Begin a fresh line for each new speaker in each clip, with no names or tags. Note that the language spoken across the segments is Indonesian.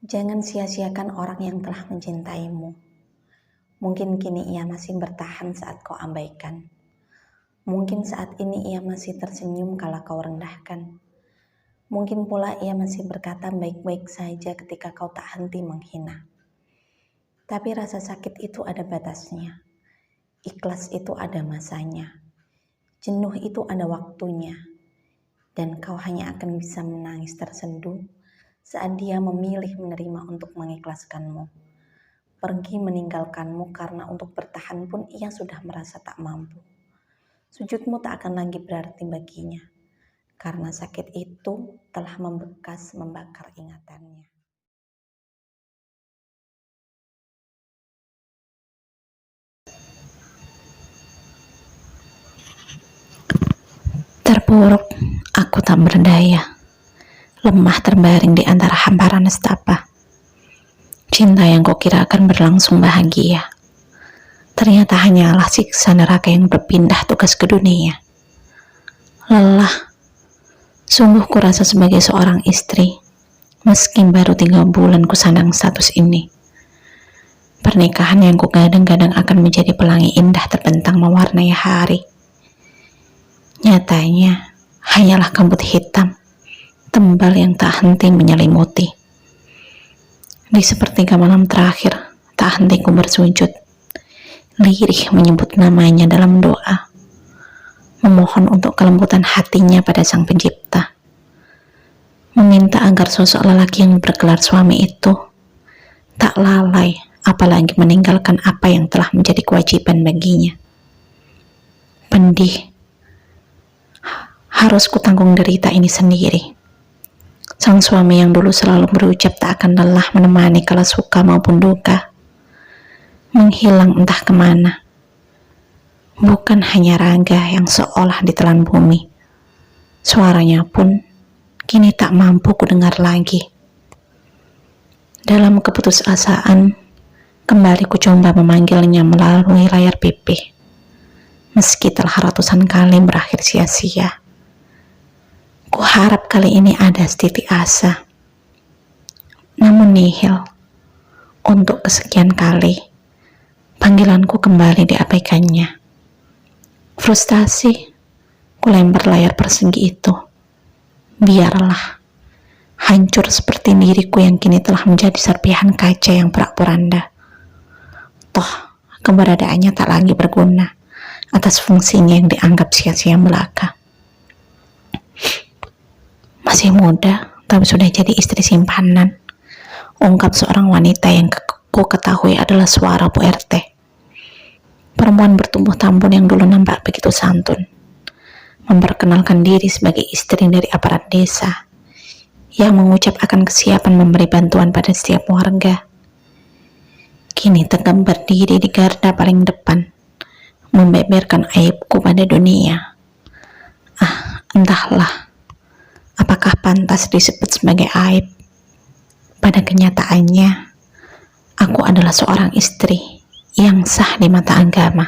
Jangan sia-siakan orang yang telah mencintaimu. Mungkin kini ia masih bertahan saat kau abaikan. Mungkin saat ini ia masih tersenyum kala kau rendahkan. Mungkin pula ia masih berkata baik-baik saja ketika kau tak henti menghina. Tapi rasa sakit itu ada batasnya. Ikhlas itu ada masanya. Jenuh itu ada waktunya. Dan kau hanya akan bisa menangis tersendu saat dia memilih menerima untuk mengikhlaskanmu. Pergi meninggalkanmu karena untuk bertahan pun ia sudah merasa tak mampu. Sujudmu tak akan lagi berarti baginya, karena sakit itu telah membekas membakar ingatannya.
Terpuruk, aku tak berdaya. Lemah terbaring di antara hamparan nestapa. Cinta yang kukira akan berlangsung bahagia, ternyata hanyalah siksa neraka yang berpindah tugas ke dunia. Lelah, sungguh kurasa sebagai seorang istri, meski baru 3 bulan kusandang status ini. Pernikahan yang kugadang-gadang akan menjadi pelangi indah terbentang mewarnai hari. Nyatanya, hanyalah kabut hitam, tebal yang tak henti menyelimuti. Di sepertiga malam terakhir, tak henti ku bersujud, lirih menyebut namanya dalam doa, memohon untuk kelembutan hatinya pada Sang Pencipta, meminta agar sosok lelaki yang bergelar suami itu tak lalai, apalagi meninggalkan apa yang telah menjadi kewajiban baginya. Pedih, harus kutanggung derita ini sendiri. Sang suami yang dulu selalu berucap tak akan lelah menemani kala suka maupun duka, menghilang entah kemana. Bukan hanya raga yang seolah ditelan bumi, suaranya pun kini tak mampu kudengar lagi. Dalam keputusasaan, kembali kucoba memanggilnya melalui layar pipi, meski telah ratusan kali berakhir sia-sia. Kuharap kali ini ada setitik asa, namun nihil. Untuk kesekian kali, panggilanku kembali diabaikannya. Frustasi, kulempar layar persegi itu. Biarlah, hancur seperti diriku yang kini telah menjadi serpihan kaca yang porak-poranda. Toh, keberadaannya tak lagi berguna atas fungsinya yang dianggap sia-sia belaka. Masih muda, tapi sudah jadi istri simpanan, ungkap seorang wanita yang ku ketahui adalah suara Bu RT. Perempuan bertubuh tambun yang dulu nampak begitu santun, memperkenalkan diri sebagai istri dari aparat desa, yang mengucap akan kesiapan memberi bantuan pada setiap warga. Kini tegap berdiri di garda paling depan, membeberkan aibku pada dunia. Entahlah, apakah pantas disebut sebagai aib? Pada kenyataannya, aku adalah seorang istri yang sah di mata agama.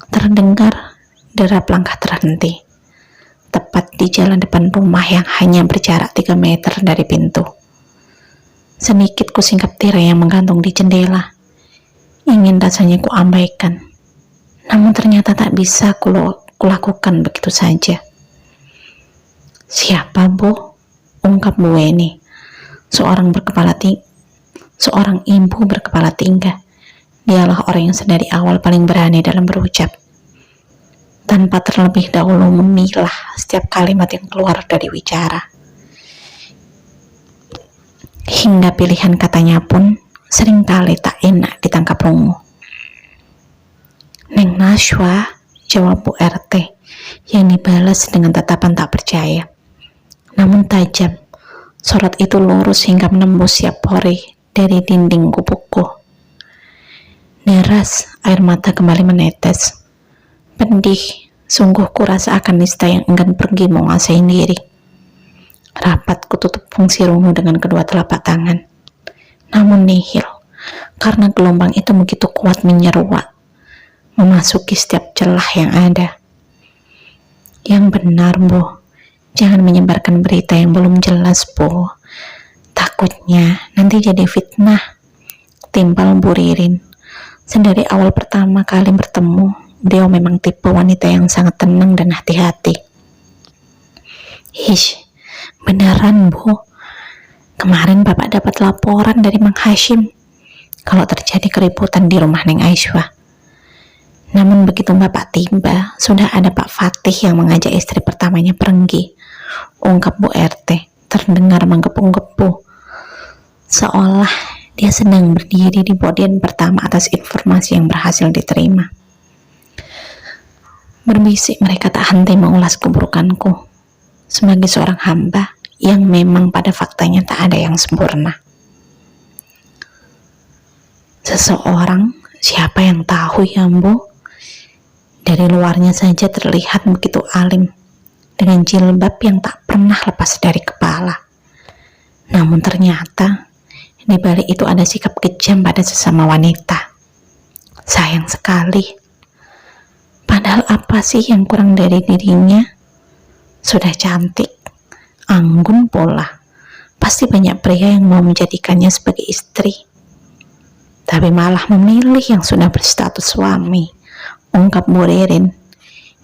Terdengar derap langkah terhenti, tepat di jalan depan rumah yang hanya berjarak 3 meter dari pintu. Sedikit kusingkap tirai yang menggantung di jendela. Ingin rasanya kuabaikan, namun ternyata tak bisa kulakukan begitu saja. Siapa, Bu? Ungkap Bu Weni, seorang ibu berkepala tinggi. Dialah orang yang sedari awal paling berani dalam berucap, tanpa terlebih dahulu memilah setiap kalimat yang keluar dari wicara. Hingga pilihan katanya pun seringkali tak enak ditangkap rungu. Neng Naswa, jawab Bu RT, yang dibalas dengan tatapan tak percaya. Namun tajam, sorot itu lurus hingga menembus siap pori dari dinding gubukku. Deras, air mata kembali menetes. Pedih, sungguh kurasa akan nista yang enggan pergi menguasai diri. Rapat kututup fungsi rungu dengan kedua telapak tangan. Namun nihil, karena gelombang itu begitu kuat menyeruak, memasuki setiap celah yang ada. Yang benar, Bu. Jangan menyebarkan berita yang belum jelas, Bu. Tak Takutnya nanti jadi fitnah, timpal Bu Ririn. Sedari awal pertama kali bertemu, beliau memang tipe wanita yang sangat tenang dan hati-hati. Ish, beneran Bu. Kemarin Bapak dapat laporan dari Mang Hashim kalau terjadi keributan di rumah Neng Aisyah. Namun begitu Bapak tiba, sudah ada Pak Fatih yang mengajak istri pertamanya pergi. Ungkap Bu RT, terdengar menggebu-gebu. Seolah dia sedang berdiri di podium pertama atas informasi yang berhasil diterima. Berbisik mereka tak henti mengulas keburukanku. Sebagai seorang hamba yang memang pada faktanya tak ada yang sempurna. Seseorang, siapa yang tahu ya Bu? Dari luarnya saja terlihat begitu alim, dengan jilbab yang tak pernah lepas dari kepala. Namun ternyata, di balik itu ada sikap kejam pada sesama wanita. Sayang sekali. Padahal apa sih yang kurang dari dirinya? Sudah cantik, anggun pula. Pasti banyak pria yang mau menjadikannya sebagai istri. Tapi malah memilih yang sudah berstatus suami, ungkap Bu Ririn,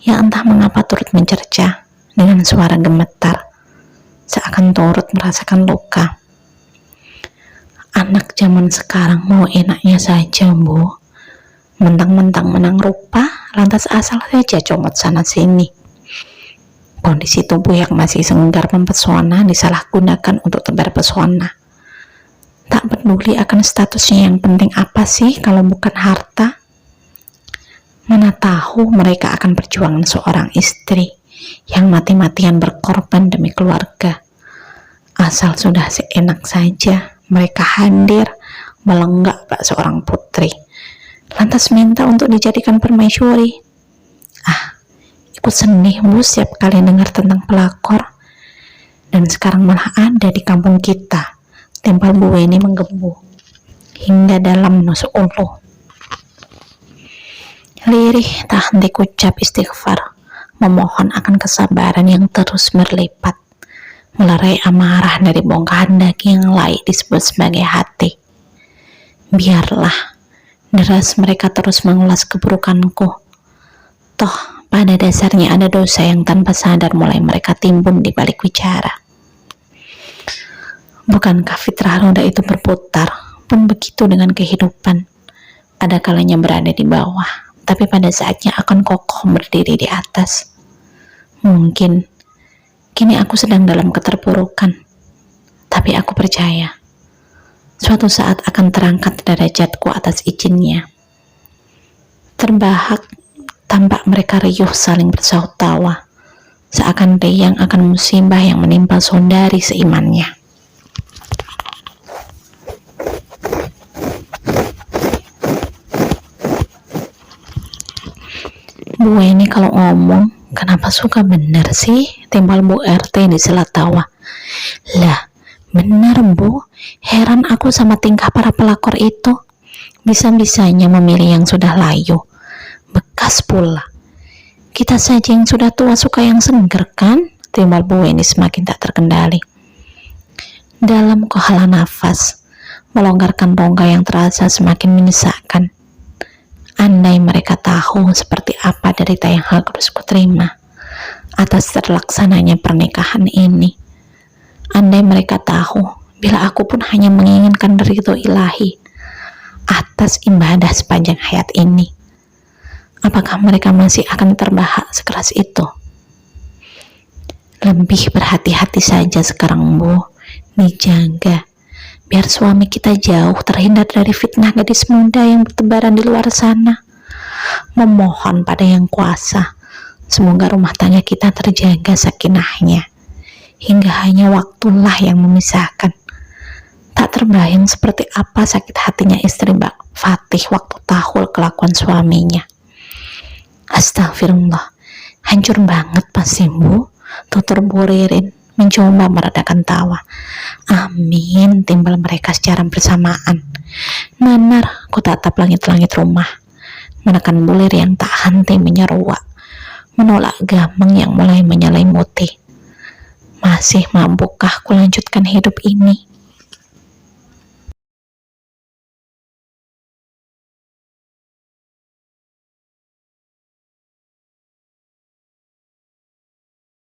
yang entah mengapa turut mencerca dengan suara gemetar, seakan turut merasakan luka. Anak zaman sekarang mau enaknya saja Bu, mentang-mentang menang rupa, lantas asal saja comot sana sini. Kondisi tubuh yang masih segar mempesona disalahgunakan untuk tebar pesona. Tak peduli akan statusnya, yang penting apa sih kalau bukan harta? Mana tahu mereka akan perjuangan seorang istri yang mati-matian berkorban demi keluarga. Asal sudah seenak saja mereka hadir melenggak bak seorang putri, lantas minta untuk dijadikan permaisuri. Ikut sedih Bu setiap kali dengar tentang pelakor. Dan sekarang malah ada di kampung kita, timpal Bu Weni menggebu hingga dalam nusuk ulu. Lirih tak henti ucap istighfar, memohon akan kesabaran yang terus berlipat, melerai amarah dari bongkahan daging yang laik disebut sebagai hati. Biarlah deras mereka terus mengulas keburukanku. Toh pada dasarnya ada dosa yang tanpa sadar mulai mereka timbun di balik bicara. Bukankah fitrah roda itu berputar? Pun begitu dengan kehidupan. Ada kalanya berada di bawah, tapi pada saatnya akan kokoh berdiri di atas. Mungkin kini aku sedang dalam keterpurukan, tapi aku percaya suatu saat akan terangkat derajatku atas izinnya. Terbahak tampak mereka riuh saling bersaut tawa, seakan riang akan musibah yang menimpa saudari seimannya. Bu Weni kalau ngomong, kenapa suka bener sih? Timbal Bu RT di sela tawa. Lah, bener Bu, heran aku sama tingkah para pelakor itu. Bisa-bisanya memilih yang sudah layu, bekas pula. Kita saja yang sudah tua suka yang seger kan? Timbal Bu Weni semakin tak terkendali. Dalam kuhala nafas, melonggarkan rongga yang terasa semakin menyesakkan. Andai mereka tahu seperti apa derita yang harus kuterima atas terlaksananya pernikahan ini. Andai mereka tahu bila aku pun hanya menginginkan ridho ilahi atas ibadah sepanjang hayat ini, apakah mereka masih akan terbahak sekeras itu? Lebih berhati-hati saja sekarang Bu, dijaga biar suami kita jauh terhindar dari fitnah gadis muda yang bertebaran di luar sana. Memohon pada Yang Kuasa, semoga rumah tangga kita terjaga sakinahnya, hingga hanya waktulah yang memisahkan. Tak terbayang seperti apa sakit hatinya istri Mbak Fatih waktu tahu kelakuan suaminya. Astagfirullah, hancur banget pasti Bu, tutur Bu Ririn mencoba meredakan tawa. Amin, timbal mereka secara bersamaan. Benar, ku tatap langit-langit rumah, menekan bulir yang tak henti menyeruak, menolak gamang yang mulai menyelimuti. Masih mampukah ku lanjutkan hidup ini?